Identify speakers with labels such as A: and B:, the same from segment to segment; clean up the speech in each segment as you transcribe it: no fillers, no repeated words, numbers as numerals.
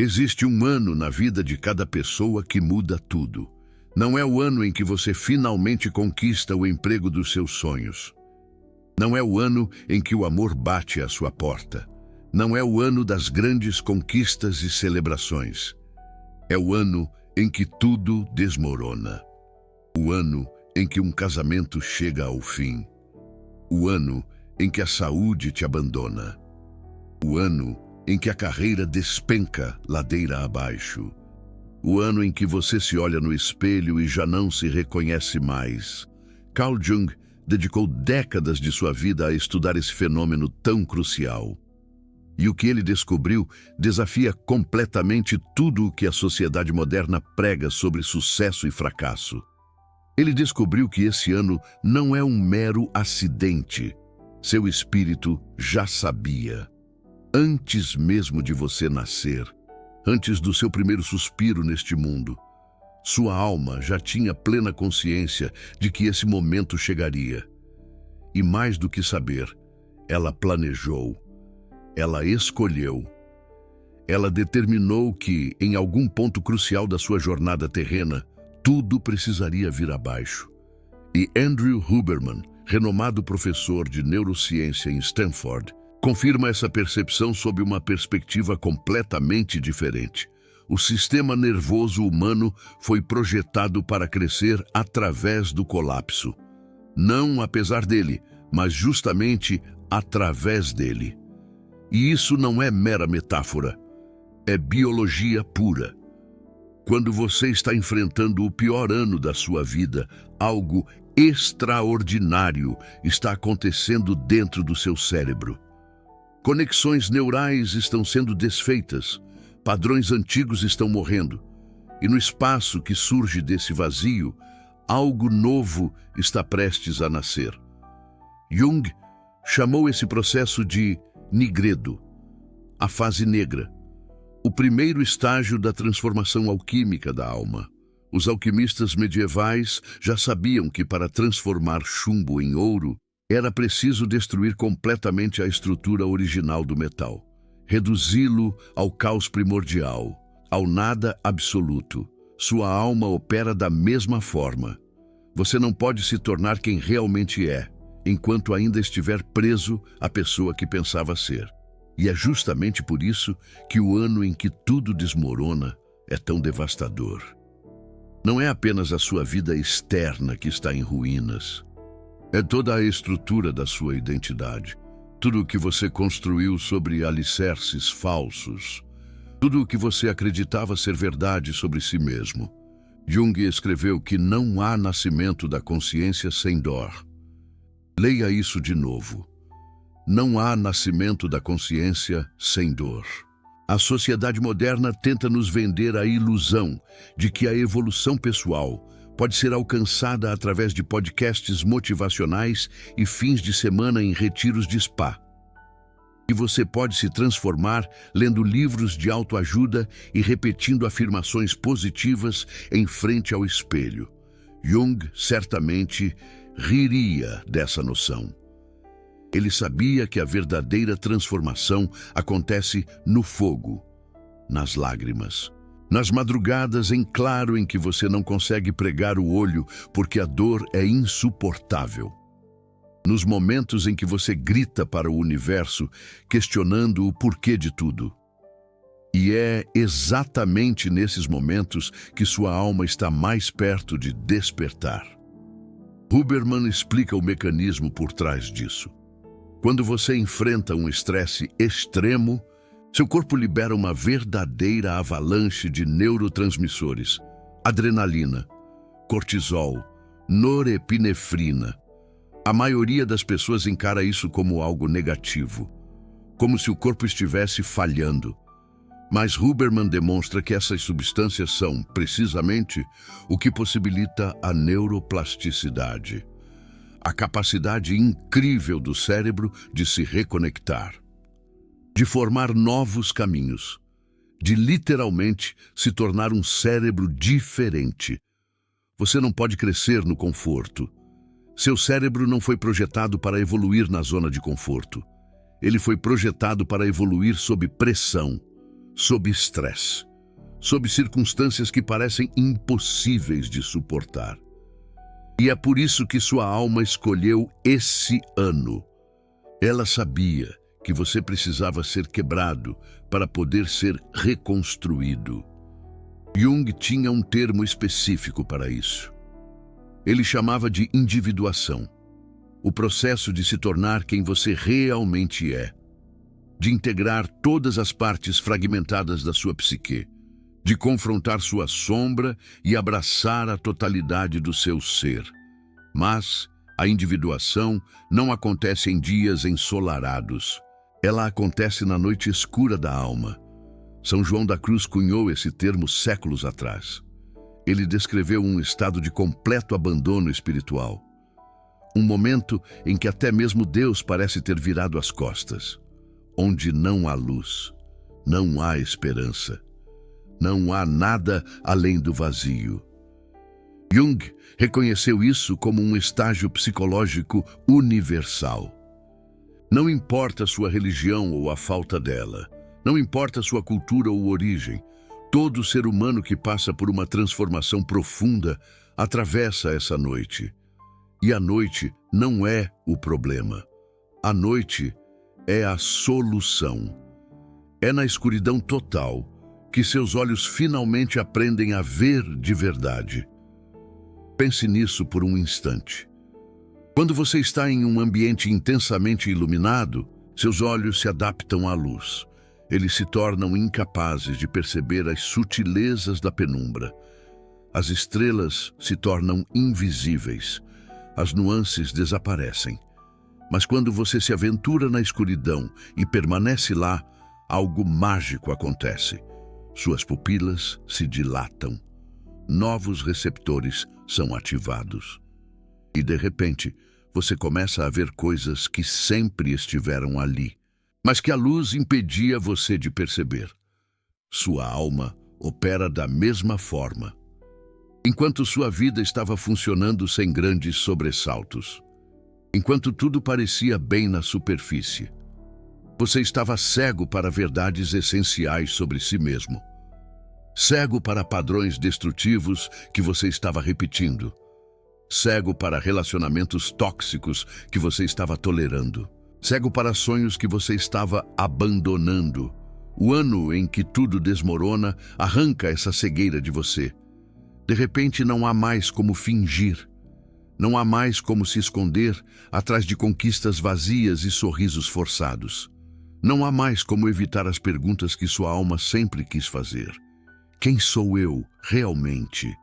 A: Existe um ano na vida de cada pessoa que muda tudo. Não é o ano em que você finalmente conquista o emprego dos seus sonhos. Não é o ano em que o amor bate à sua porta. Não é o ano das grandes conquistas e celebrações. É o ano em que tudo desmorona. O ano em que um casamento chega ao fim. O ano em que a saúde te abandona. O ano em que a carreira despenca ladeira abaixo. O ano em que você se olha no espelho e já não se reconhece mais. Carl Jung dedicou décadas de sua vida a estudar esse fenômeno tão crucial. E o que ele descobriu desafia completamente tudo o que a sociedade moderna prega sobre sucesso e fracasso. Ele descobriu que esse ano não é um mero acidente. Seu espírito já sabia. Antes mesmo de você nascer, antes do seu primeiro suspiro neste mundo, sua alma já tinha plena consciência de que esse momento chegaria. E mais do que saber, ela planejou, ela escolheu, ela determinou que, em algum ponto crucial da sua jornada terrena, tudo precisaria vir abaixo. E Andrew Huberman, renomado professor de neurociência em Stanford, confirma essa percepção sob uma perspectiva completamente diferente. O sistema nervoso humano foi projetado para crescer através do colapso. Não apesar dele, mas justamente através dele. E isso não é mera metáfora, é biologia pura. Quando você está enfrentando o pior ano da sua vida, algo extraordinário está acontecendo dentro do seu cérebro. Conexões neurais estão sendo desfeitas, padrões antigos estão morrendo, e no espaço que surge desse vazio, algo novo está prestes a nascer. Jung chamou esse processo de nigredo, a fase negra, o primeiro estágio da transformação alquímica da alma. Os alquimistas medievais já sabiam que para transformar chumbo em ouro, era preciso destruir completamente a estrutura original do metal, reduzi-lo ao caos primordial, ao nada absoluto. Sua alma opera da mesma forma. Você não pode se tornar quem realmente é, enquanto ainda estiver preso à pessoa que pensava ser. E é justamente por isso que o ano em que tudo desmorona é tão devastador. Não é apenas a sua vida externa que está em ruínas. É toda a estrutura da sua identidade. Tudo o que você construiu sobre alicerces falsos. Tudo o que você acreditava ser verdade sobre si mesmo. Jung escreveu que não há nascimento da consciência sem dor. Leia isso de novo. Não há nascimento da consciência sem dor. A sociedade moderna tenta nos vender a ilusão de que a evolução pessoal pode ser alcançada através de podcasts motivacionais e fins de semana em retiros de spa. E você pode se transformar lendo livros de autoajuda e repetindo afirmações positivas em frente ao espelho. Jung certamente riria dessa noção. Ele sabia que a verdadeira transformação acontece no fogo, nas lágrimas. Nas madrugadas em claro em que você não consegue pregar o olho porque a dor é insuportável. Nos momentos em que você grita para o universo, questionando o porquê de tudo. E é exatamente nesses momentos que sua alma está mais perto de despertar. Huberman explica o mecanismo por trás disso. Quando você enfrenta um estresse extremo, seu corpo libera uma verdadeira avalanche de neurotransmissores, adrenalina, cortisol, norepinefrina. A maioria das pessoas encara isso como algo negativo, como se o corpo estivesse falhando. Mas Huberman demonstra que essas substâncias são, precisamente, o que possibilita a neuroplasticidade, a capacidade incrível do cérebro de se reconectar, de formar novos caminhos, de literalmente se tornar um cérebro diferente. Você não pode crescer no conforto. Seu cérebro não foi projetado para evoluir na zona de conforto. Ele foi projetado para evoluir sob pressão. sob estresse, sob circunstâncias que parecem impossíveis de suportar. E é por isso que sua alma escolheu esse ano. Ela sabia que você precisava ser quebrado para poder ser reconstruído. Jung tinha um termo específico para isso. Ele chamava de individuação, o processo de se tornar quem você realmente é, de integrar todas as partes fragmentadas da sua psique, de confrontar sua sombra e abraçar a totalidade do seu ser. Mas a individuação não acontece em dias ensolarados. Ela acontece na noite escura da alma. São João da Cruz cunhou esse termo séculos atrás. Ele descreveu um estado de completo abandono espiritual. Um momento em que até mesmo Deus parece ter virado as costas, onde não há luz, não há esperança. Não há nada além do vazio. Jung reconheceu isso como um estágio psicológico universal. Não importa sua religião ou a falta dela, não importa sua cultura ou origem, todo ser humano que passa por uma transformação profunda atravessa essa noite. E a noite não é o problema. A noite é a solução. É na escuridão total que seus olhos finalmente aprendem a ver de verdade. Pense nisso por um instante. Quando você está em um ambiente intensamente iluminado, seus olhos se adaptam à luz. Eles se tornam incapazes de perceber as sutilezas da penumbra. As estrelas se tornam invisíveis. As nuances desaparecem. Mas quando você se aventura na escuridão e permanece lá, algo mágico acontece. Suas pupilas se dilatam. Novos receptores são ativados. E, de repente, você começa a ver coisas que sempre estiveram ali, mas que a luz impedia você de perceber. Sua alma opera da mesma forma. Enquanto sua vida estava funcionando sem grandes sobressaltos, enquanto tudo parecia bem na superfície, você estava cego para verdades essenciais sobre si mesmo. Cego para padrões destrutivos que você estava repetindo. Cego para relacionamentos tóxicos que você estava tolerando. Cego para sonhos que você estava abandonando. O ano em que tudo desmorona arranca essa cegueira de você. De repente não há mais como fingir. Não há mais como se esconder atrás de conquistas vazias e sorrisos forçados. Não há mais como evitar as perguntas que sua alma sempre quis fazer. Quem sou eu realmente?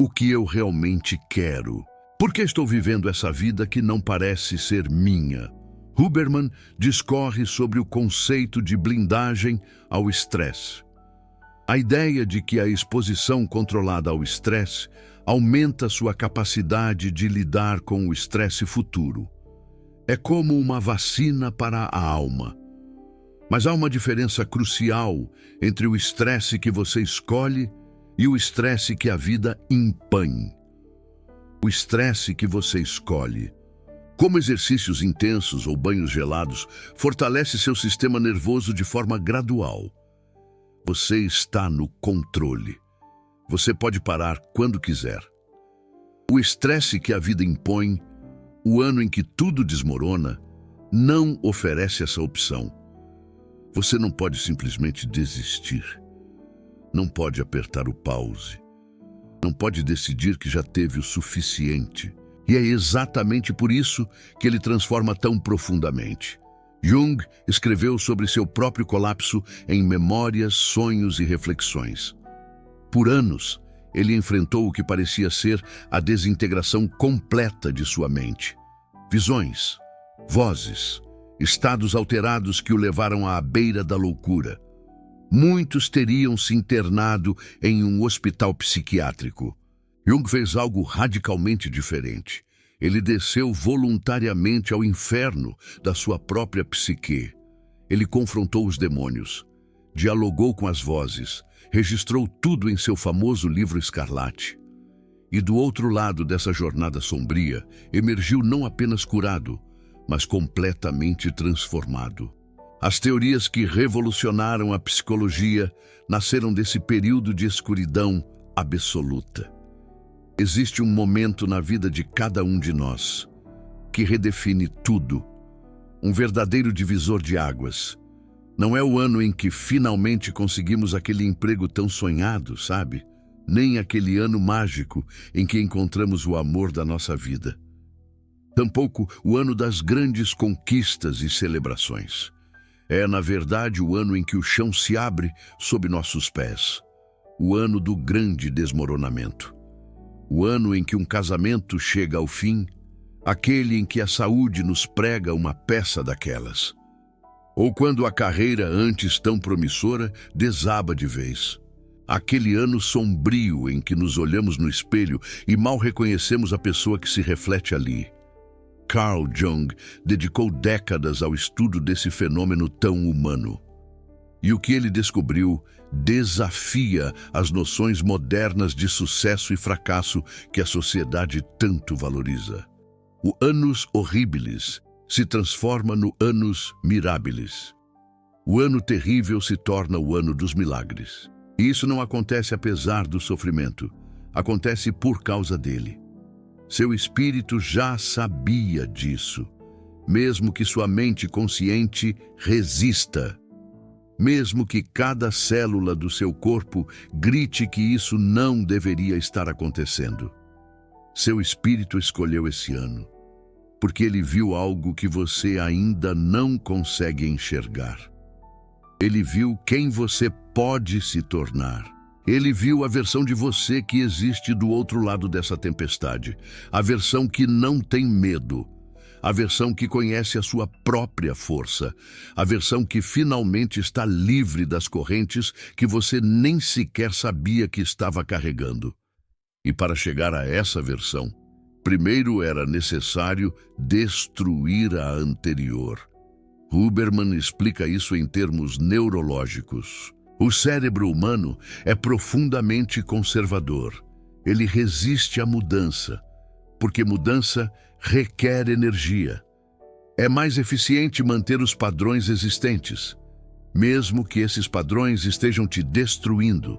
A: O que eu realmente quero? Por que estou vivendo essa vida que não parece ser minha? Huberman discorre sobre o conceito de blindagem ao estresse. A ideia de que a exposição controlada ao estresse aumenta sua capacidade de lidar com o estresse futuro. É como uma vacina para a alma. Mas há uma diferença crucial entre o estresse que você escolhe e o estresse que a vida impõe. O estresse que você escolhe, como exercícios intensos ou banhos gelados, fortalece seu sistema nervoso de forma gradual. Você está no controle. Você pode parar quando quiser. O estresse que a vida impõe, o ano em que tudo desmorona, não oferece essa opção. Você não pode simplesmente desistir. Não pode apertar o pause. Não pode decidir que já teve o suficiente. E é exatamente por isso que ele transforma tão profundamente. Jung escreveu sobre seu próprio colapso em Memórias, Sonhos e Reflexões. Por anos, ele enfrentou o que parecia ser a desintegração completa de sua mente. Visões, vozes, estados alterados que o levaram à beira da loucura. Muitos teriam se internado em um hospital psiquiátrico. Jung fez algo radicalmente diferente. Ele desceu voluntariamente ao inferno da sua própria psique. Ele confrontou os demônios, dialogou com as vozes, registrou tudo em seu famoso livro Escarlate. E do outro lado dessa jornada sombria, emergiu não apenas curado, mas completamente transformado. As teorias que revolucionaram a psicologia nasceram desse período de escuridão absoluta. Existe um momento na vida de cada um de nós que redefine tudo, um verdadeiro divisor de águas. Não é o ano em que finalmente conseguimos aquele emprego tão sonhado, sabe? Nem aquele ano mágico em que encontramos o amor da nossa vida. Tampouco o ano das grandes conquistas e celebrações. É, na verdade, o ano em que o chão se abre sob nossos pés. O ano do grande desmoronamento. O ano em que um casamento chega ao fim, aquele em que a saúde nos prega uma peça daquelas. Ou quando a carreira, antes tão promissora, desaba de vez. Aquele ano sombrio em que nos olhamos no espelho e mal reconhecemos a pessoa que se reflete ali. Carl Jung dedicou décadas ao estudo desse fenômeno tão humano. E o que ele descobriu desafia as noções modernas de sucesso e fracasso que a sociedade tanto valoriza. O annus horribilis se transforma no annus mirabilis. O ano terrível se torna o ano dos milagres. E isso não acontece apesar do sofrimento, acontece por causa dele. Seu espírito já sabia disso, mesmo que sua mente consciente resista. Mesmo que cada célula do seu corpo grite que isso não deveria estar acontecendo. Seu espírito escolheu esse ano, porque ele viu algo que você ainda não consegue enxergar. Ele viu quem você pode se tornar. Ele viu a versão de você que existe do outro lado dessa tempestade. A versão que não tem medo. A versão que conhece a sua própria força. A versão que finalmente está livre das correntes que você nem sequer sabia que estava carregando. E para chegar a essa versão, primeiro era necessário destruir a anterior. Huberman explica isso em termos neurológicos. O cérebro humano é profundamente conservador. Ele resiste à mudança, porque mudança requer energia. É mais eficiente manter os padrões existentes, mesmo que esses padrões estejam te destruindo.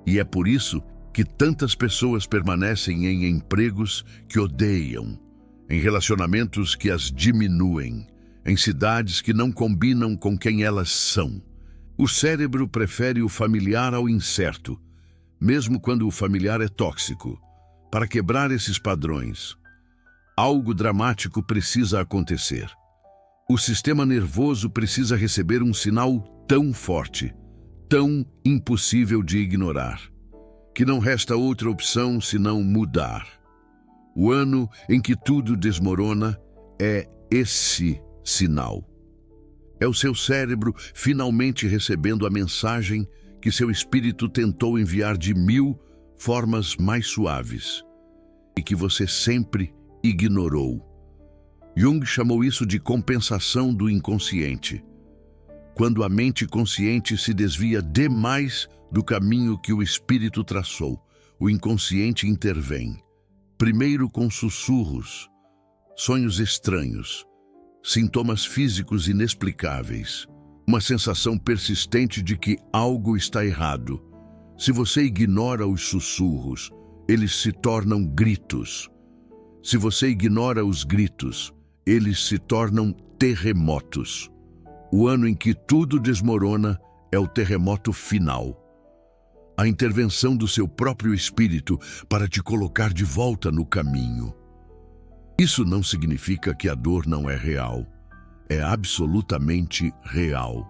A: E é por isso que tantas pessoas permanecem em empregos que odeiam, em relacionamentos que as diminuem, em cidades que não combinam com quem elas são. O cérebro prefere o familiar ao incerto, mesmo quando o familiar é tóxico. Para quebrar esses padrões, algo dramático precisa acontecer. O sistema nervoso precisa receber um sinal tão forte, tão impossível de ignorar, que não resta outra opção senão mudar. O ano em que tudo desmorona é esse sinal. É o seu cérebro finalmente recebendo a mensagem que seu espírito tentou enviar de 1000 formas mais suaves e que você sempre ignorou. Jung chamou isso de compensação do inconsciente. Quando a mente consciente se desvia demais do caminho que o espírito traçou, o inconsciente intervém. Primeiro com sussurros, sonhos estranhos, sintomas físicos inexplicáveis, uma sensação persistente de que algo está errado. Se você ignora os sussurros, eles se tornam gritos. Se você ignora os gritos, eles se tornam terremotos. O ano em que tudo desmorona é o terremoto final. A intervenção do seu próprio espírito para te colocar de volta no caminho. Isso não significa que a dor não é real. É absolutamente real.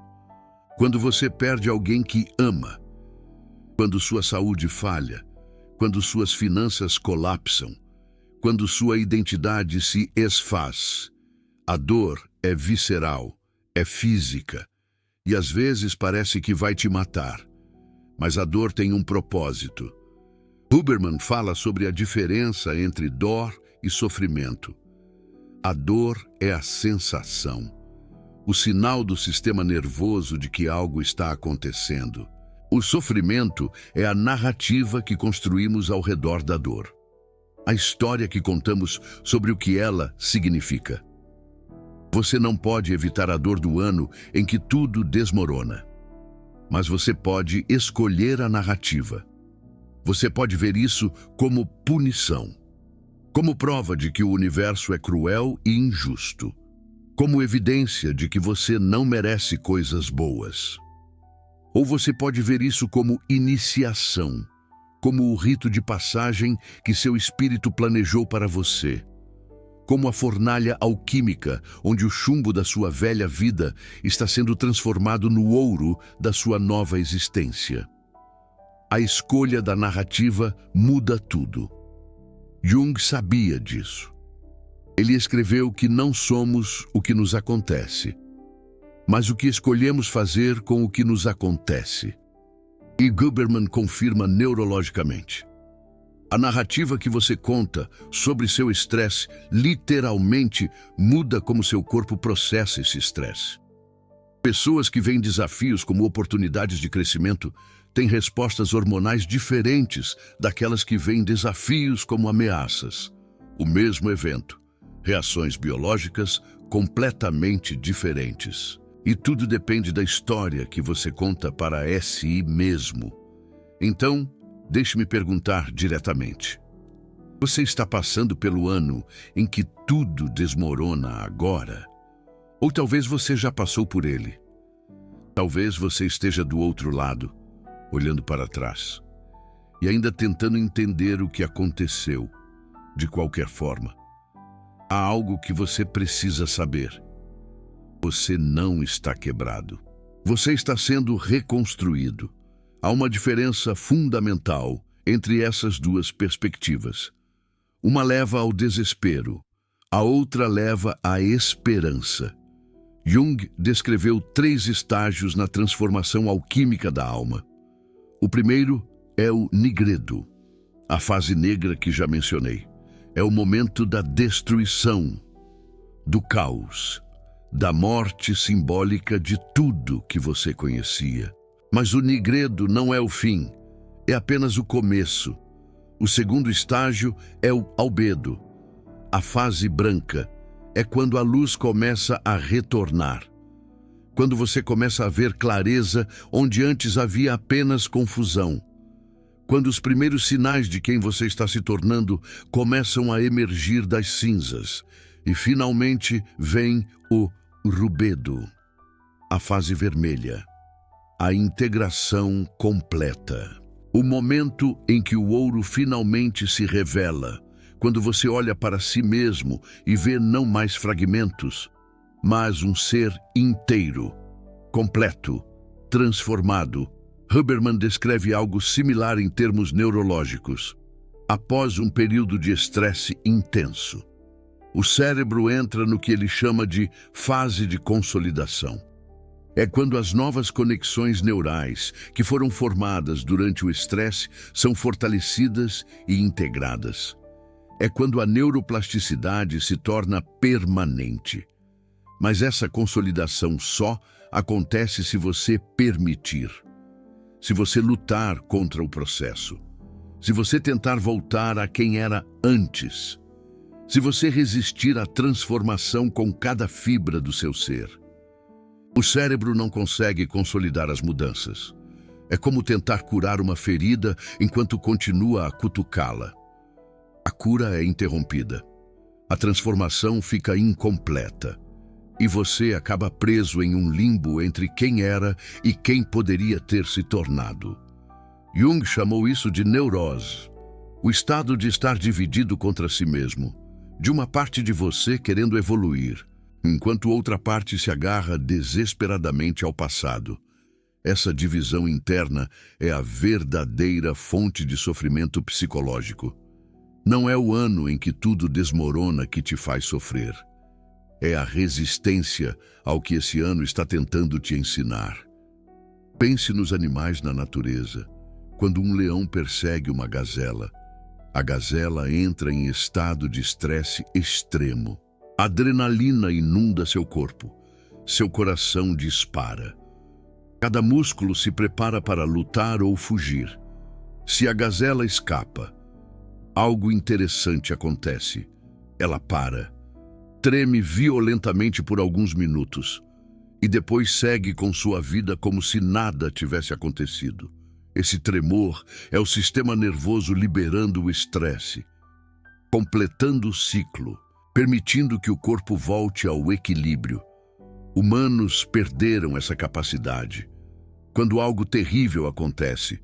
A: Quando você perde alguém que ama, quando sua saúde falha, quando suas finanças colapsam, quando sua identidade se esfaz, a dor é visceral, é física, e às vezes parece que vai te matar. Mas a dor tem um propósito. Huberman fala sobre a diferença entre dor e sofrimento. A dor é a sensação, o sinal do sistema nervoso de que algo está acontecendo. O sofrimento é a narrativa que construímos ao redor da dor. A história que contamos sobre o que ela significa. Você não pode evitar a dor do ano em que tudo desmorona. Mas você pode escolher a narrativa. Você pode ver isso como punição, como prova de que o universo é cruel e injusto, como evidência de que você não merece coisas boas. Ou você pode ver isso como iniciação, como o rito de passagem que seu espírito planejou para você, como a fornalha alquímica onde o chumbo da sua velha vida está sendo transformado no ouro da sua nova existência. A escolha da narrativa muda tudo. Jung sabia disso. Ele escreveu que não somos o que nos acontece, mas o que escolhemos fazer com o que nos acontece. E Huberman confirma neurologicamente. A narrativa que você conta sobre seu estresse literalmente muda como seu corpo processa esse estresse. Pessoas que veem desafios como oportunidades de crescimento têm respostas hormonais diferentes daquelas que veem desafios como ameaças. O mesmo evento, reações biológicas completamente diferentes. E tudo depende da história que você conta para si mesmo. Então, deixe-me perguntar diretamente. Você está passando pelo ano em que tudo desmorona agora? Ou talvez você já passou por ele? Talvez você esteja do outro lado, olhando para trás, e ainda tentando entender o que aconteceu. De qualquer forma, há algo que você precisa saber. Você não está quebrado. Você está sendo reconstruído. Há uma diferença fundamental entre essas duas perspectivas. Uma leva ao desespero, a outra leva à esperança. Jung descreveu 3 estágios na transformação alquímica da alma. O primeiro é o nigredo, a fase negra que já mencionei. É o momento da destruição, do caos, da morte simbólica de tudo que você conhecia. Mas o nigredo não é o fim, é apenas o começo. O segundo estágio é o albedo, a fase branca. É quando a luz começa a retornar. Quando você começa a ver clareza onde antes havia apenas confusão. Quando os primeiros sinais de quem você está se tornando começam a emergir das cinzas. E finalmente vem o rubedo, a fase vermelha, a integração completa. O momento em que o ouro finalmente se revela, quando você olha para si mesmo e vê não mais fragmentos, mas um ser inteiro, completo, transformado. Huberman descreve algo similar em termos neurológicos. Após um período de estresse intenso, o cérebro entra no que ele chama de fase de consolidação. É quando as novas conexões neurais que foram formadas durante o estresse são fortalecidas e integradas. É quando a neuroplasticidade se torna permanente. Mas essa consolidação só acontece se você permitir. Se você lutar contra o processo. Se você tentar voltar a quem era antes. Se você resistir à transformação com cada fibra do seu ser. O cérebro não consegue consolidar as mudanças. É como tentar curar uma ferida enquanto continua a cutucá-la. A cura é interrompida. A transformação fica incompleta. E você acaba preso em um limbo entre quem era e quem poderia ter se tornado. Jung chamou isso de neurose, o estado de estar dividido contra si mesmo, de uma parte de você querendo evoluir, enquanto outra parte se agarra desesperadamente ao passado. Essa divisão interna é a verdadeira fonte de sofrimento psicológico. Não é o ano em que tudo desmorona que te faz sofrer. É a resistência ao que esse ano está tentando te ensinar. Pense nos animais na natureza. Quando um leão persegue uma gazela, a gazela entra em estado de estresse extremo. A adrenalina inunda seu corpo. Seu coração dispara. Cada músculo se prepara para lutar ou fugir. Se a gazela escapa, algo interessante acontece. Ela para. treme violentamente por alguns minutos e depois segue com sua vida como se nada tivesse acontecido. Esse tremor é o sistema nervoso liberando o estresse, completando o ciclo, permitindo que o corpo volte ao equilíbrio. Humanos perderam essa capacidade. Quando algo terrível acontece,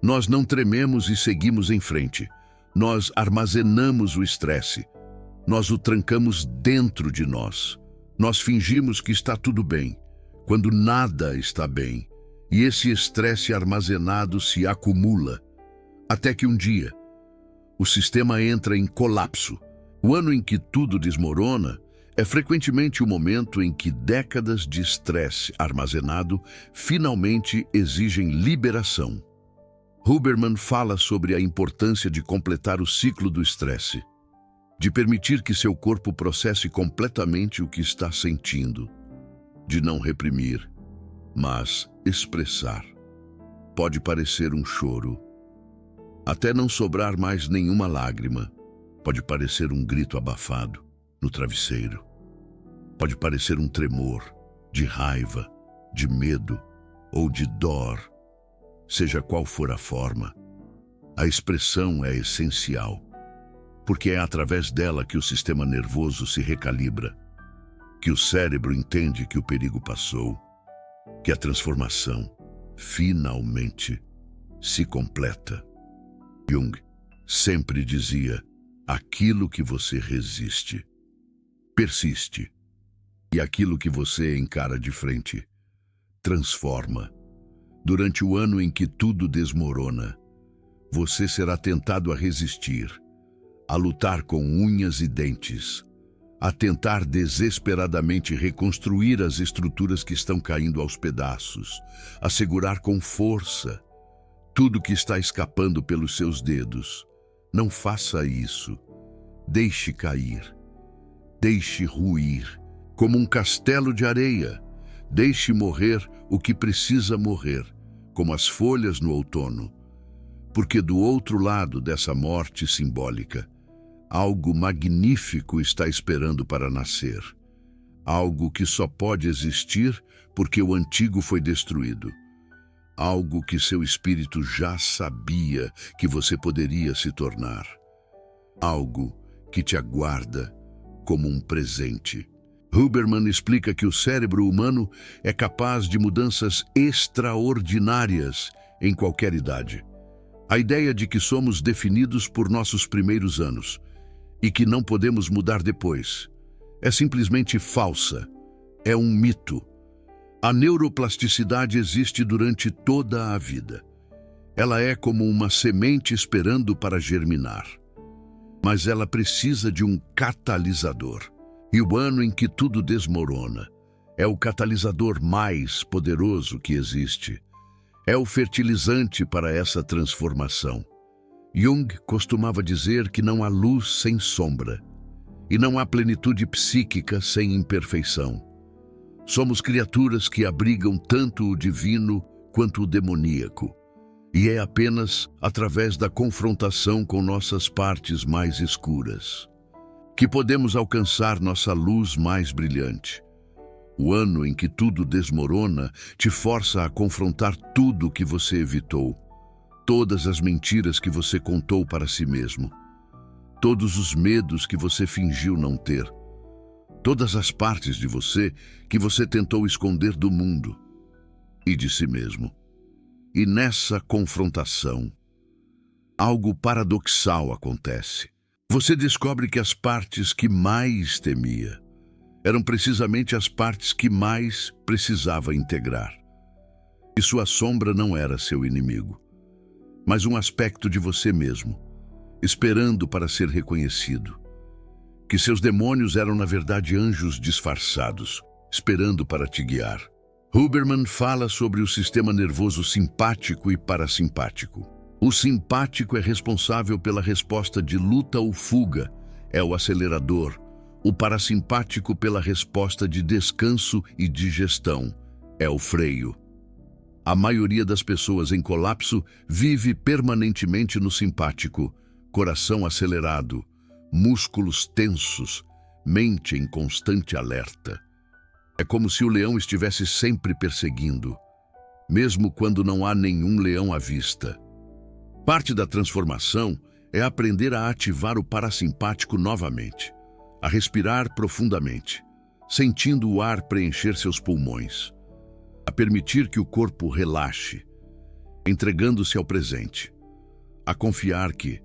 A: nós não trememos e seguimos em frente. Nós armazenamos o estresse. Nós o trancamos dentro de nós. Nós fingimos que está tudo bem, quando nada está bem. E esse estresse armazenado se acumula, até que um dia, o sistema entra em colapso. O ano em que tudo desmorona é frequentemente o momento em que décadas de estresse armazenado finalmente exigem liberação. Huberman fala sobre a importância de completar o ciclo do estresse, de permitir que seu corpo processe completamente o que está sentindo, de não reprimir, mas expressar. Pode parecer um choro, até não sobrar mais nenhuma lágrima. Pode parecer um grito abafado no travesseiro. Pode parecer um tremor de raiva, de medo ou de dor. Seja qual for a forma, a expressão é essencial, porque é através dela que o sistema nervoso se recalibra, que o cérebro entende que o perigo passou, que a transformação finalmente se completa. Jung sempre dizia: aquilo que você resiste, persiste, e aquilo que você encara de frente, transforma. Durante o ano em que tudo desmorona, você será tentado a resistir, a lutar com unhas e dentes, a tentar desesperadamente reconstruir as estruturas que estão caindo aos pedaços, a segurar com força tudo que está escapando pelos seus dedos. Não faça isso. Deixe cair. Deixe ruir, como um castelo de areia. Deixe morrer o que precisa morrer, como as folhas no outono. Porque do outro lado dessa morte simbólica, algo magnífico está esperando para nascer. Algo que só pode existir porque o antigo foi destruído. Algo que seu espírito já sabia que você poderia se tornar. Algo que te aguarda como um presente. Huberman explica que o cérebro humano é capaz de mudanças extraordinárias em qualquer idade. A ideia de que somos definidos por nossos primeiros anos e que não podemos mudar depois é simplesmente falsa. É um mito. A neuroplasticidade existe durante toda a vida. Ela é como uma semente esperando para germinar. Mas ela precisa de um catalisador. E o ano em que tudo desmorona é o catalisador mais poderoso que existe. É o fertilizante para essa transformação. Jung costumava dizer que não há luz sem sombra, e não há plenitude psíquica sem imperfeição. Somos criaturas que abrigam tanto o divino quanto o demoníaco, e é apenas através da confrontação com nossas partes mais escuras que podemos alcançar nossa luz mais brilhante. O ano em que tudo desmorona te força a confrontar tudo que você evitou, todas as mentiras que você contou para si mesmo, todos os medos que você fingiu não ter, todas as partes de você que você tentou esconder do mundo e de si mesmo. E nessa confrontação, algo paradoxal acontece. Você descobre que as partes que mais temia eram precisamente as partes que mais precisava integrar. E sua sombra não era seu inimigo, mas um aspecto de você mesmo, esperando para ser reconhecido. Que seus demônios eram, na verdade, anjos disfarçados, esperando para te guiar. Huberman fala sobre o sistema nervoso simpático e parasimpático. O simpático é responsável pela resposta de luta ou fuga, é o acelerador. O parasimpático pela resposta de descanso e digestão, é o freio. A maioria das pessoas em colapso vive permanentemente no simpático, coração acelerado, músculos tensos, mente em constante alerta. É como se o leão estivesse sempre perseguindo, mesmo quando não há nenhum leão à vista. Parte da transformação é aprender a ativar o parasimpático novamente, a respirar profundamente, sentindo o ar preencher seus pulmões, a permitir que o corpo relaxe, entregando-se ao presente, a confiar que,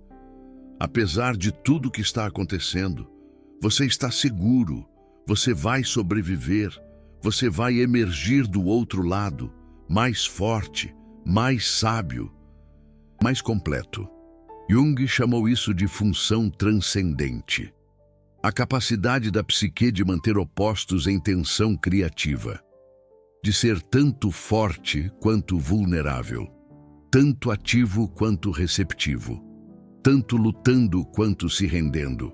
A: apesar de tudo que está acontecendo, você está seguro, você vai sobreviver, você vai emergir do outro lado, mais forte, mais sábio, mais completo. Jung chamou isso de função transcendente. A capacidade da psique de manter opostos em tensão criativa. De ser tanto forte quanto vulnerável. Tanto ativo quanto receptivo. Tanto lutando quanto se rendendo.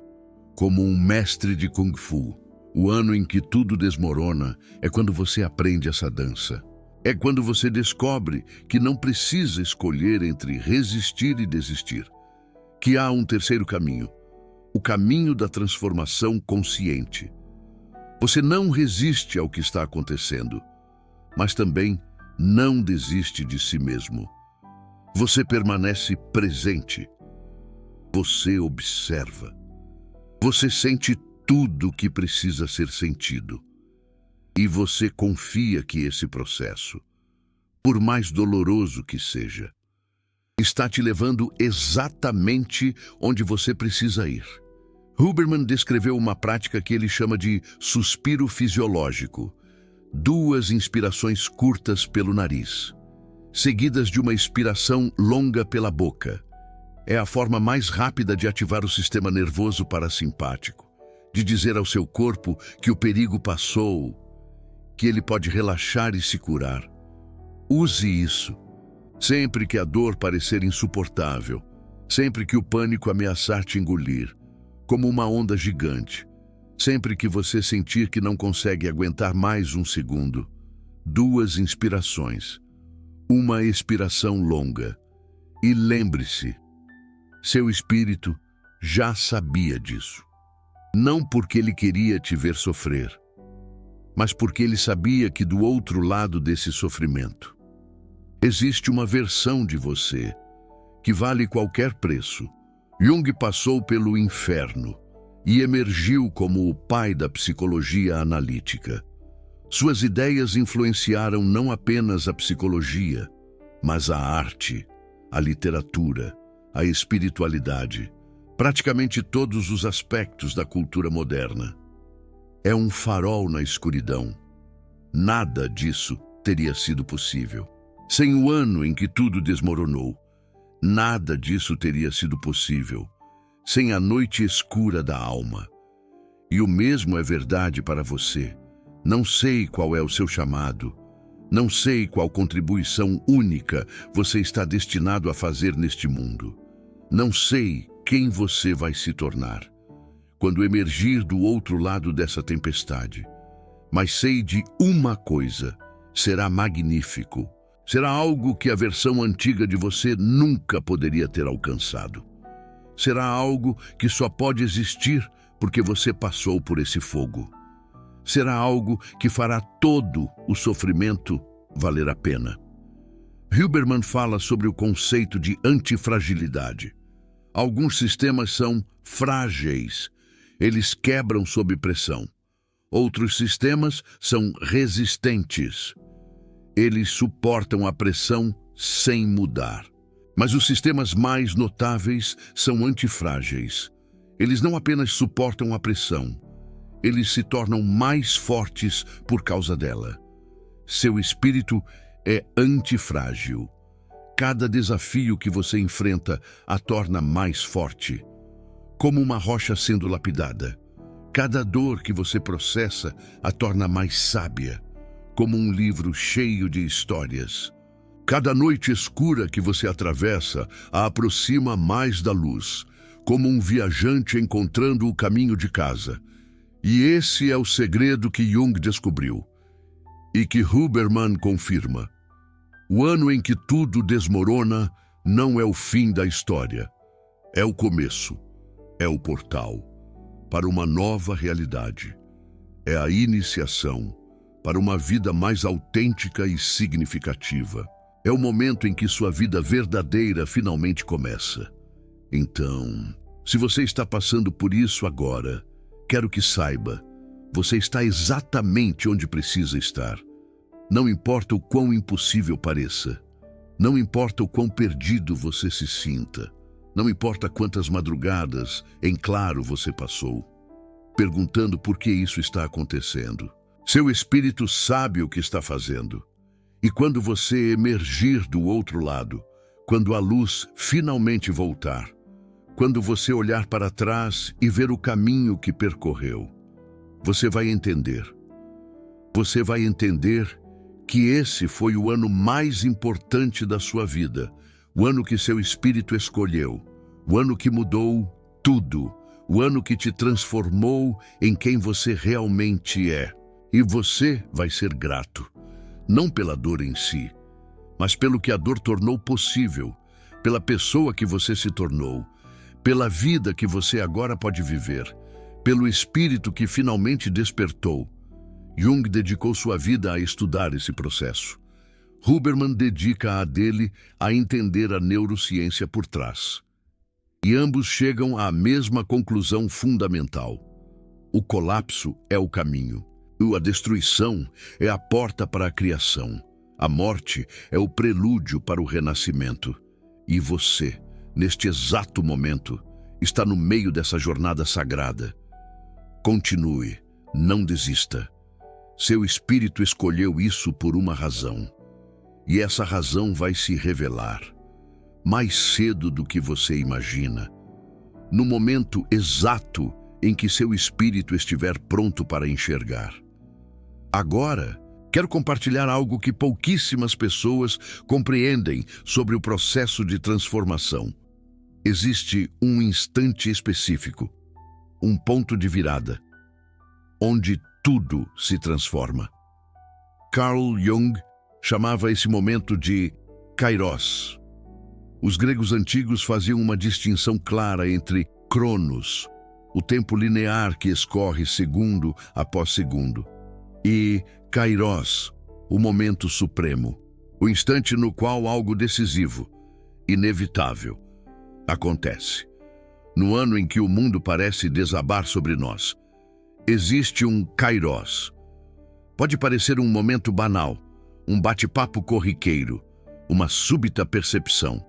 A: Como um mestre de Kung Fu. O ano em que tudo desmorona é quando você aprende essa dança. É quando você descobre que não precisa escolher entre resistir e desistir. Que há um terceiro caminho, o caminho da transformação consciente. Você não resiste ao que está acontecendo, mas também não desiste de si mesmo. Você permanece presente. Você observa. Você sente tudo o que precisa ser sentido. E você confia que esse processo, por mais doloroso que seja, está te levando exatamente onde você precisa ir. Huberman descreveu uma prática que ele chama de suspiro fisiológico. 2 inspirações curtas pelo nariz, seguidas de uma expiração longa pela boca. É a forma mais rápida de ativar o sistema nervoso parasimpático, de dizer ao seu corpo que o perigo passou, que ele pode relaxar e se curar. Use isso. Sempre que a dor parecer insuportável, sempre que o pânico ameaçar te engolir, como uma onda gigante, sempre que você sentir que não consegue aguentar mais um segundo, 2 inspirações, uma expiração longa. E lembre-se, seu espírito já sabia disso. Não porque ele queria te ver sofrer, mas porque ele sabia que do outro lado desse sofrimento, existe uma versão de você que vale qualquer preço. Jung passou pelo inferno e emergiu como o pai da psicologia analítica. Suas ideias influenciaram não apenas a psicologia, mas a arte, a literatura, a espiritualidade, praticamente todos os aspectos da cultura moderna. É um farol na escuridão. Nada disso teria sido possível. Sem o ano em que tudo desmoronou, nada disso teria sido possível. Sem a noite escura da alma. E o mesmo é verdade para você. Não sei qual é o seu chamado. Não sei qual contribuição única você está destinado a fazer neste mundo. Não sei quem você vai se tornar quando emergir do outro lado dessa tempestade. Mas sei de uma coisa: será magnífico. Será algo que a versão antiga de você nunca poderia ter alcançado. Será algo que só pode existir porque você passou por esse fogo. Será algo que fará todo o sofrimento valer a pena. Huberman fala sobre o conceito de antifragilidade. Alguns sistemas são frágeis. Eles quebram sob pressão. Outros sistemas são resistentes. Eles suportam a pressão sem mudar. Mas os sistemas mais notáveis são antifrágeis. Eles não apenas suportam a pressão, eles se tornam mais fortes por causa dela. Seu espírito é antifrágil. Cada desafio que você enfrenta a torna mais forte, como uma rocha sendo lapidada. Cada dor que você processa a torna mais sábia, como um livro cheio de histórias. Cada noite escura que você atravessa a aproxima mais da luz, como um viajante encontrando o caminho de casa. E esse é o segredo que Jung descobriu e que Huberman confirma. O ano em que tudo desmorona não é o fim da história. É o começo, é o portal. para uma nova realidade. É a iniciação para uma vida mais autêntica e significativa. É o momento em que sua vida verdadeira finalmente começa. Então, se você está passando por isso agora, quero que saiba, você está exatamente onde precisa estar. Não importa o quão impossível pareça. Não importa o quão perdido você se sinta. Não importa quantas madrugadas em claro você passou, perguntando por que isso está acontecendo. Seu espírito sabe o que está fazendo. E quando você emergir do outro lado, quando a luz finalmente voltar, quando você olhar para trás e ver o caminho que percorreu, você vai entender. Você vai entender que esse foi o ano mais importante da sua vida, o ano que seu espírito escolheu, o ano que mudou tudo, o ano que te transformou em quem você realmente é. E você vai ser grato, não pela dor em si, mas pelo que a dor tornou possível, pela pessoa que você se tornou, pela vida que você agora pode viver, pelo espírito que finalmente despertou. Jung dedicou sua vida a estudar esse processo. Huberman dedica a dele a entender a neurociência por trás. E ambos chegam à mesma conclusão fundamental. O colapso é o caminho. A destruição é a porta para a criação. A morte é o prelúdio para o renascimento. E você, neste exato momento, está no meio dessa jornada sagrada. Continue, não desista. Seu espírito escolheu isso por uma razão. E essa razão vai se revelar mais cedo do que você imagina. No momento exato em que seu espírito estiver pronto para enxergar. Agora, quero compartilhar algo que pouquíssimas pessoas compreendem sobre o processo de transformação. Existe um instante específico, um ponto de virada, onde tudo se transforma. Carl Jung chamava esse momento de Kairos. Os gregos antigos faziam uma distinção clara entre Cronos, o tempo linear que escorre segundo após segundo, e Kairos, o momento supremo, o instante no qual algo decisivo, inevitável, acontece. No ano em que o mundo parece desabar sobre nós, existe um Kairos. Pode parecer um momento banal, um bate-papo corriqueiro, uma súbita percepção.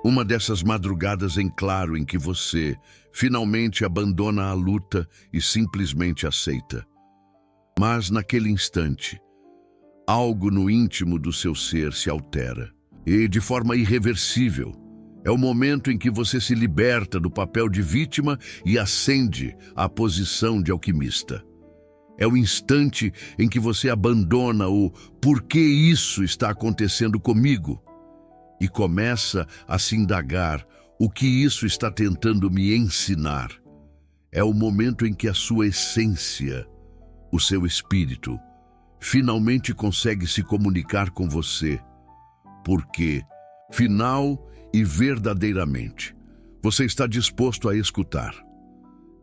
A: Uma dessas madrugadas em claro em que você finalmente abandona a luta e simplesmente aceita. Mas naquele instante, algo no íntimo do seu ser se altera. E de forma irreversível, é o momento em que você se liberta do papel de vítima e ascende à posição de alquimista. É o instante em que você abandona o "por que isso está acontecendo comigo?" e começa a se indagar o que isso está tentando me ensinar. É o momento em que a sua essência, o seu espírito, finalmente consegue se comunicar com você. Porque, final e verdadeiramente, você está disposto a escutar.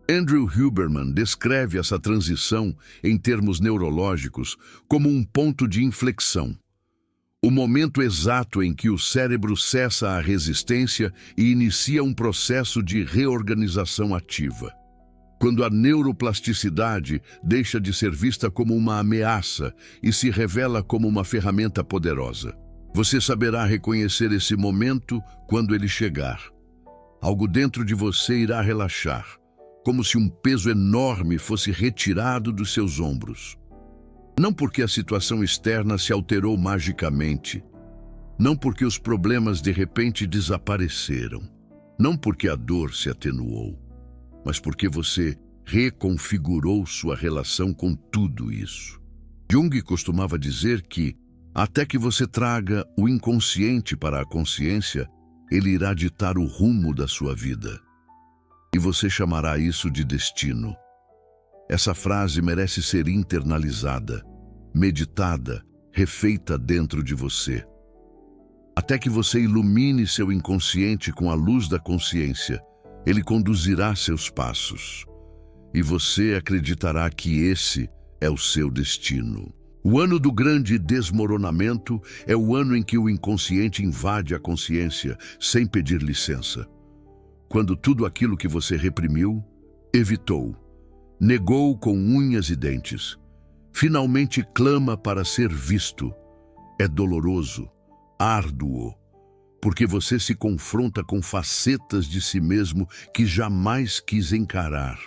A: Andrew Huberman descreve essa transição em termos neurológicos como um ponto de inflexão. O momento exato em que o cérebro cessa a resistência e inicia um processo de reorganização ativa. Quando a neuroplasticidade deixa de ser vista como uma ameaça e se revela como uma ferramenta poderosa. Você saberá reconhecer esse momento quando ele chegar. Algo dentro de você irá relaxar, como se um peso enorme fosse retirado dos seus ombros. Não porque a situação externa se alterou magicamente, não porque os problemas de repente desapareceram, não porque a dor se atenuou, mas porque você reconfigurou sua relação com tudo isso. Jung costumava dizer que, até que você traga o inconsciente para a consciência, ele irá ditar o rumo da sua vida. E você chamará isso de destino. Essa frase merece ser internalizada, meditada, refeita dentro de você. Até que você ilumine seu inconsciente com a luz da consciência, ele conduzirá seus passos. e você acreditará que esse é o seu destino. O ano do grande desmoronamento é o ano em que o inconsciente invade a consciência sem pedir licença. Quando tudo aquilo que você reprimiu, evitou, negou com unhas e dentes, finalmente clama para ser visto. É doloroso, árduo, porque você se confronta com facetas de si mesmo que jamais quis encarar.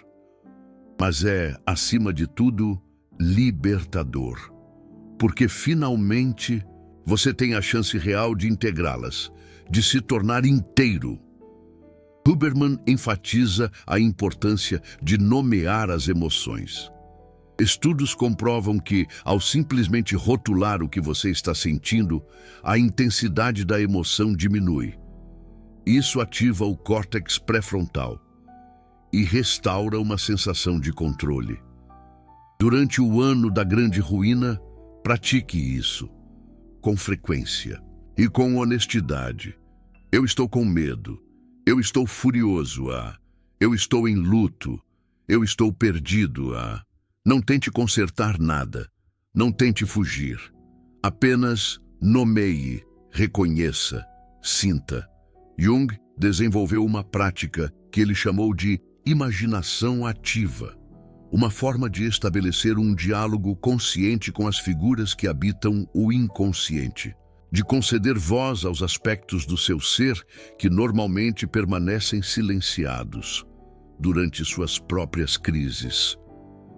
A: Mas é, acima de tudo, libertador, porque finalmente você tem a chance real de integrá-las, de se tornar inteiro. Huberman enfatiza a importância de nomear as emoções. Estudos comprovam que, ao simplesmente rotular o que você está sentindo, a intensidade da emoção diminui. Isso ativa o córtex pré-frontal e restaura uma sensação de controle. Durante o ano da grande ruína, pratique isso, com frequência e com honestidade. Eu estou com medo, eu estou furioso, eu estou em luto, eu estou perdido, Não tente consertar nada, não tente fugir. Apenas nomeie, reconheça, sinta. Jung desenvolveu uma prática que ele chamou de imaginação ativa, uma forma de estabelecer um diálogo consciente com as figuras que habitam o inconsciente, de conceder voz aos aspectos do seu ser que normalmente permanecem silenciados durante suas próprias crises,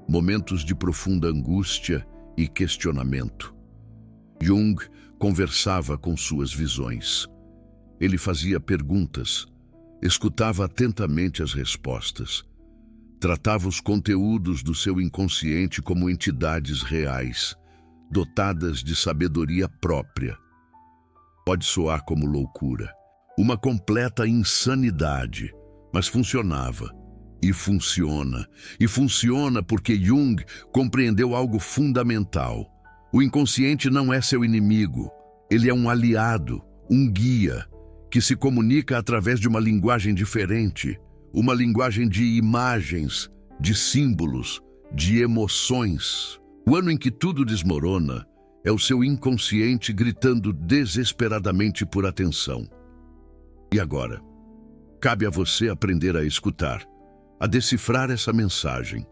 A: momentos de profunda angústia e questionamento. Jung conversava com suas visões. Ele fazia perguntas, escutava atentamente as respostas, tratava os conteúdos do seu inconsciente como entidades reais, dotadas de sabedoria própria. Pode soar como loucura, uma completa insanidade, mas funcionava. E funciona porque Jung compreendeu algo fundamental. O inconsciente não é seu inimigo, ele é um aliado, um guia, que se comunica através de uma linguagem diferente, uma linguagem de imagens, de símbolos, de emoções. O ano em que tudo desmorona é o seu inconsciente gritando desesperadamente por atenção. E agora? Cabe a você aprender a escutar, a decifrar essa mensagem.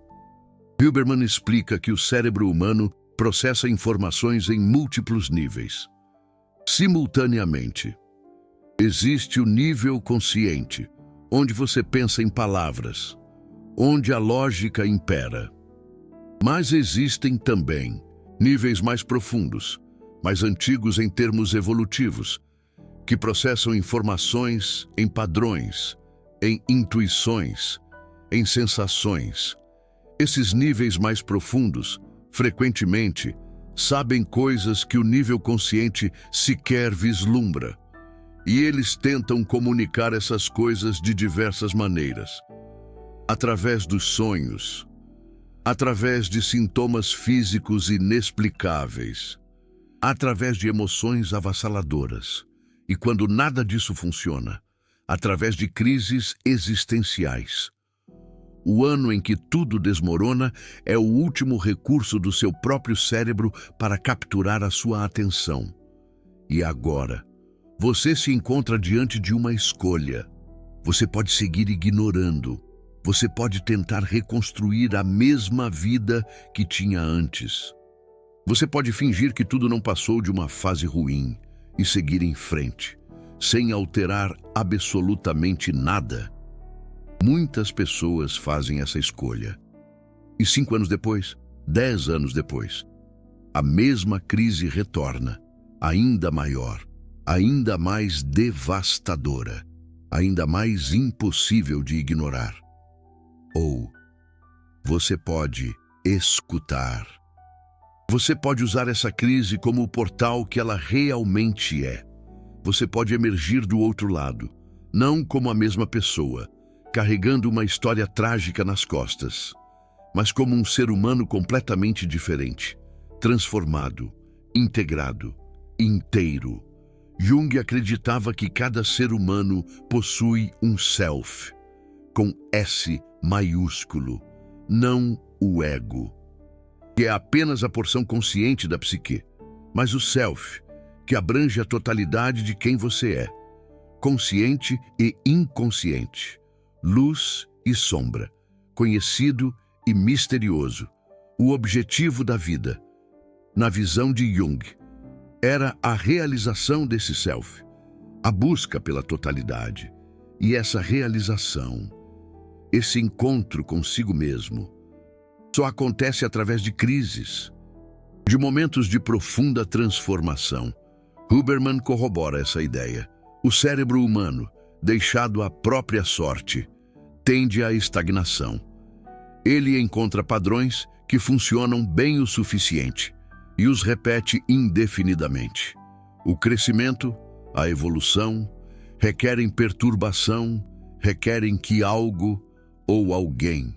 A: Huberman explica que o cérebro humano processa informações em múltiplos níveis. Simultaneamente, existe o nível consciente, onde você pensa em palavras, onde a lógica impera. Mas existem também níveis mais profundos, mais antigos em termos evolutivos, que processam informações em padrões, em intuições, em sensações. Esses níveis mais profundos, frequentemente, sabem coisas que o nível consciente sequer vislumbra. E eles tentam comunicar essas coisas de diversas maneiras. Através dos sonhos, através de sintomas físicos inexplicáveis, através de emoções avassaladoras. E quando nada disso funciona, através de crises existenciais. O ano em que tudo desmorona é o último recurso do seu próprio cérebro para capturar a sua atenção. E agora, você se encontra diante de uma escolha. Você pode seguir ignorando. Você pode tentar reconstruir a mesma vida que tinha antes. Você pode fingir que tudo não passou de uma fase ruim e seguir em frente, sem alterar absolutamente nada. Muitas pessoas fazem essa escolha. E 5 anos depois, 10 anos depois, a mesma crise retorna, ainda maior, ainda mais devastadora, ainda mais impossível de ignorar. Ou você pode escutar. Você pode usar essa crise como o portal que ela realmente é. Você pode emergir do outro lado, não como a mesma pessoa, carregando uma história trágica nas costas, mas como um ser humano completamente diferente, transformado, integrado, inteiro. Jung acreditava que cada ser humano possui um self, com S maiúsculo, não o ego, que é apenas a porção consciente da psique, mas o self, que abrange a totalidade de quem você é, consciente e inconsciente, luz e sombra, conhecido e misterioso. O objetivo da vida, na visão de Jung, era a realização desse self, a busca pela totalidade. E essa realização, esse encontro consigo mesmo, só acontece através de crises, de momentos de profunda transformação. Huberman corrobora essa ideia. O cérebro humano, deixado à própria sorte, tende à estagnação. Ele encontra padrões que funcionam bem o suficiente e os repete indefinidamente. O crescimento, a evolução, requerem perturbação, requerem que algo ou alguém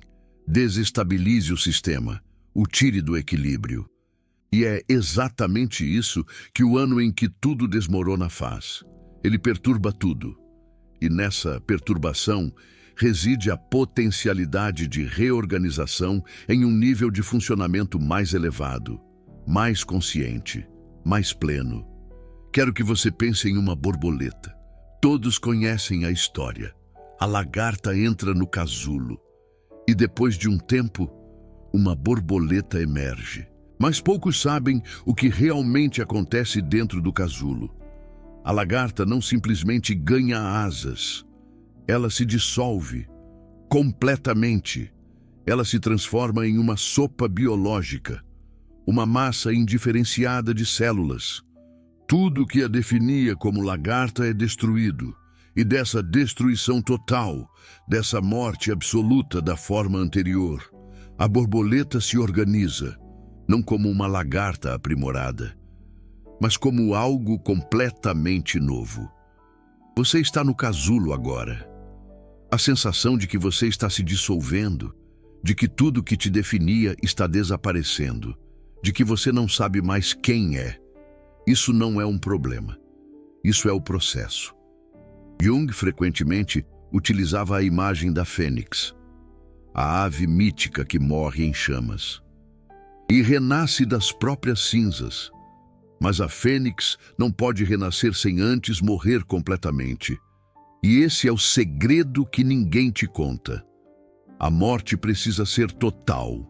A: desestabilize o sistema, o tire do equilíbrio. E é exatamente isso que o ano em que tudo desmorona faz. Ele perturba tudo. E nessa perturbação reside a potencialidade de reorganização em um nível de funcionamento mais elevado, mais consciente, mais pleno. Quero que você pense em uma borboleta. Todos conhecem a história. A lagarta entra no casulo e depois de um tempo, uma borboleta emerge. Mas poucos sabem o que realmente acontece dentro do casulo. A lagarta não simplesmente ganha asas. Ela se dissolve completamente. Ela se transforma em uma sopa biológica, uma massa indiferenciada de células. Tudo que a definia como lagarta é destruído. E dessa destruição total, dessa morte absoluta da forma anterior, a borboleta se organiza, não como uma lagarta aprimorada, mas como algo completamente novo. Você está no casulo agora. A sensação de que você está se dissolvendo, de que tudo que te definia está desaparecendo, de que você não sabe mais quem é. Isso não é um problema. Isso é o processo. Jung frequentemente utilizava a imagem da fênix, a ave mítica que morre em chamas e renasce das próprias cinzas. Mas a fênix não pode renascer sem antes morrer completamente. E esse é o segredo que ninguém te conta. A morte precisa ser total.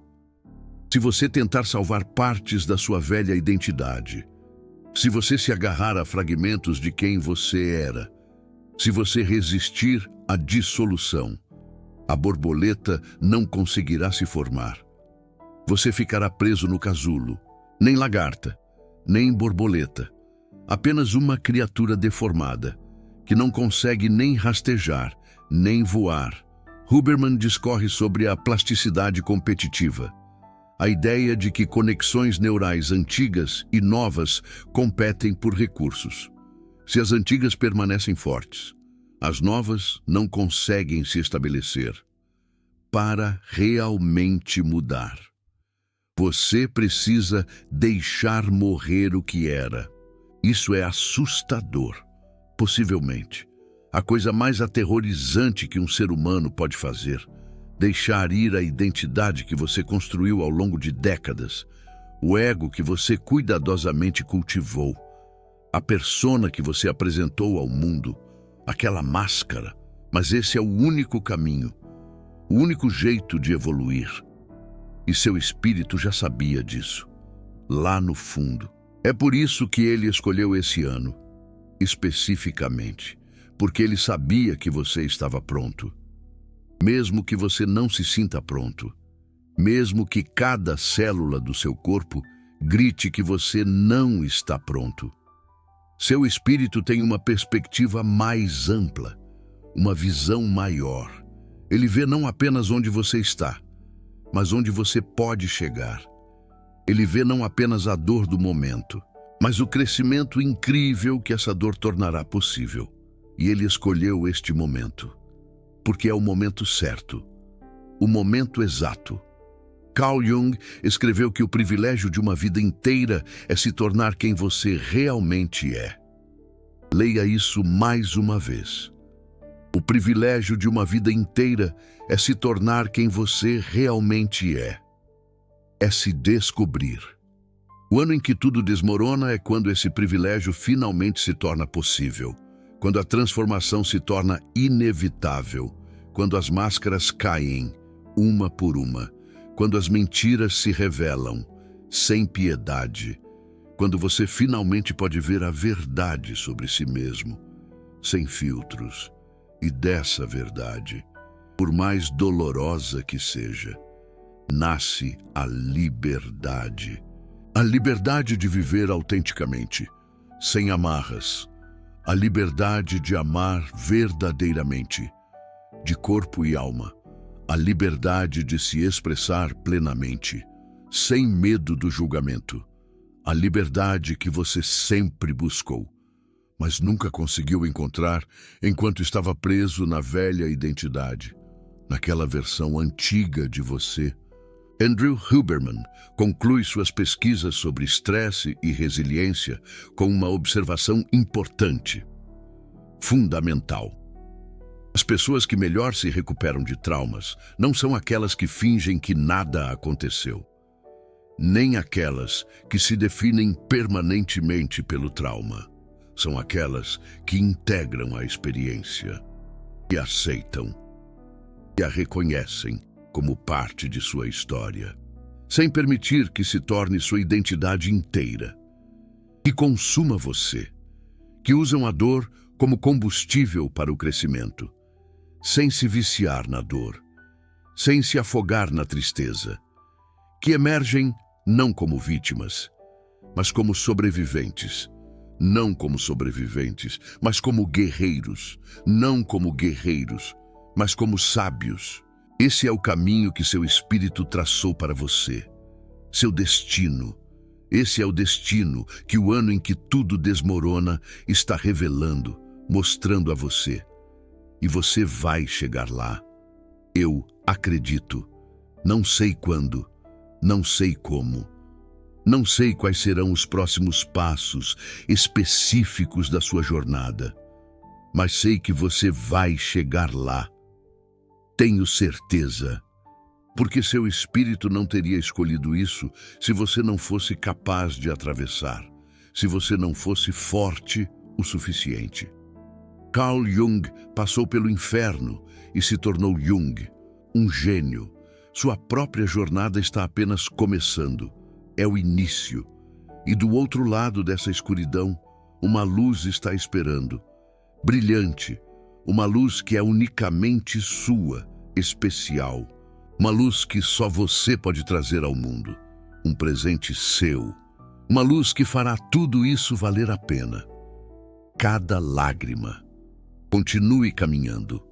A: Se você tentar salvar partes da sua velha identidade, se você se agarrar a fragmentos de quem você era, se você resistir à dissolução, a borboleta não conseguirá se formar. Você ficará preso no casulo, nem lagarta, nem borboleta, apenas uma criatura deformada, que não consegue nem rastejar, nem voar. Huberman discorre sobre a plasticidade competitiva, a ideia de que conexões neurais antigas e novas competem por recursos. Se as antigas permanecem fortes, as novas não conseguem se estabelecer. Para realmente mudar, você precisa deixar morrer o que era. Isso é assustador, possivelmente. A coisa mais aterrorizante que um ser humano pode fazer. Deixar ir a identidade que você construiu ao longo de décadas, o ego que você cuidadosamente cultivou, a persona que você apresentou ao mundo, aquela máscara. Mas esse é o único caminho, o único jeito de evoluir. E seu espírito já sabia disso, lá no fundo. É por isso que ele escolheu esse ano, especificamente, porque ele sabia que você estava pronto. Mesmo que você não se sinta pronto, mesmo que cada célula do seu corpo grite que você não está pronto. Seu espírito tem uma perspectiva mais ampla, uma visão maior. Ele vê não apenas onde você está, mas onde você pode chegar. Ele vê não apenas a dor do momento, mas o crescimento incrível que essa dor tornará possível. E ele escolheu este momento, porque é o momento certo, o momento exato. Carl Jung escreveu que o privilégio de uma vida inteira é se tornar quem você realmente é. Leia isso mais uma vez. O O privilégio de uma vida inteira é se tornar quem você realmente é. É se descobrir. O ano em que tudo desmorona é quando esse privilégio finalmente se torna possível, quando a transformação se torna inevitável, quando as máscaras caem, uma por uma, quando as mentiras se revelam, sem piedade, quando você finalmente pode ver a verdade sobre si mesmo, sem filtros. E dessa verdade, por mais dolorosa que seja, nasce a liberdade. A liberdade de viver autenticamente, sem amarras. A liberdade de amar verdadeiramente, de corpo e alma. A liberdade de se expressar plenamente, sem medo do julgamento. A liberdade que você sempre buscou, mas nunca conseguiu encontrar enquanto estava preso na velha identidade, naquela versão antiga de você. Andrew Huberman conclui suas pesquisas sobre estresse e resiliência com uma observação importante, fundamental. As pessoas que melhor se recuperam de traumas não são aquelas que fingem que nada aconteceu, nem aquelas que se definem permanentemente pelo trauma. São aquelas que integram a experiência, que aceitam, que a reconhecem como parte de sua história, sem permitir que se torne sua identidade inteira, que consuma você, que usam a dor como combustível para o crescimento, sem se viciar na dor, sem se afogar na tristeza, que emergem não como vítimas, mas como sobreviventes. Não como sobreviventes, mas como guerreiros. Não como guerreiros, mas como sábios. Esse é o caminho que seu espírito traçou para você. Seu destino. Esse é o destino que o ano em que tudo desmorona está revelando, mostrando a você. E você vai chegar lá. Eu acredito. Não sei quando, não sei como. Não sei quais serão os próximos passos específicos da sua jornada, mas sei que você vai chegar lá. Tenho certeza, porque seu espírito não teria escolhido isso se você não fosse capaz de atravessar, se você não fosse forte o suficiente. Carl Jung passou pelo inferno e se tornou Jung, um gênio. Sua própria jornada está apenas começando. É o início. E do outro lado dessa escuridão, uma luz está esperando. Brilhante. Uma luz que é unicamente sua, especial. Uma luz que só você pode trazer ao mundo. Um presente seu. Uma luz que fará tudo isso valer a pena. Cada lágrima. Continue caminhando.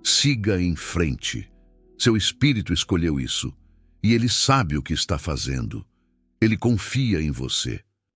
A: Siga em frente. Seu espírito escolheu isso. E ele sabe o que está fazendo. Ele confia em você.